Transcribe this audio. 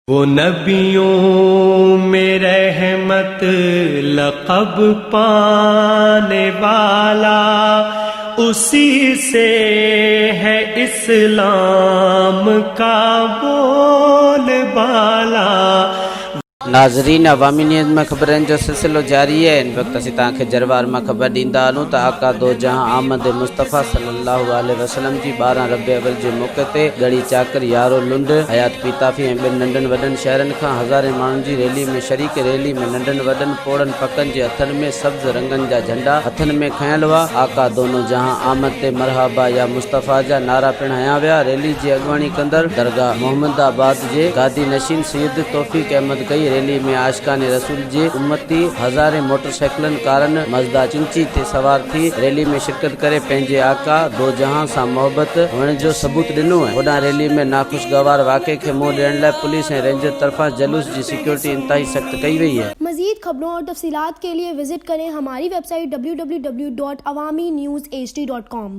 वो नबियों में रहमत लक़ब पाने वाला, उसी से है इस्लाम का बोलबाला। नाज़रीन, अवामी न्यूज़ में ख़बरनि जो सिलसिलो जारी है। इन वक्त असीं तव्हांखे जरवार में ख़बर ॾींदा हलूं त आका दो जहां आमद मुस्तफ़ा सल्लल्लाहु अलैहि वसल्लम जी 12 रबी अव्वल जे मौक़े ते गड़ी चाकर यारो लुंड हयात पीताफ़ी ऐं ॿिनि नंढनि वॾनि शहरनि खां हज़ारे माण्हुनि जी रैली में शरीक। रैली में नंढनि वॾनि पोड़नि पकनि जे हथनि में सब्ज़ रंगनि जा झंडा हथनि में खयल हुआ। आका दोनो जहां आमद ते मरहबा या मुस्तफ़ा जा नारा पिण हया विया। रैली जी अॻुवाणी कंदड़ दरगाह मोहम्मदाबाद जे गादी नशीन सैयद तौफ़ीक़ अहमद कई। रैली में आशिकान रसूल जे उम्मती हज़ारे मोटरसाइकिलन कारन मज़दा चिंची ते सवार थी रैली में शिरकत करे पंहिंजे आका दो जहां सां मोहब्बत हुअण जो सबूत ॾिनो है। होॾां रैली में नाखुशगवार वाक़े खे मुंहुं ॾियण लाइ पुलिस ऐं रेंजर तरफां जलूस जी सिक्योरिटी इंतहाई सख्त कई वई है। मज़ीद खबरों और तफसीलात के लिए विजिट करें हमारी वेबसाइट www.awamiNewsHD.com।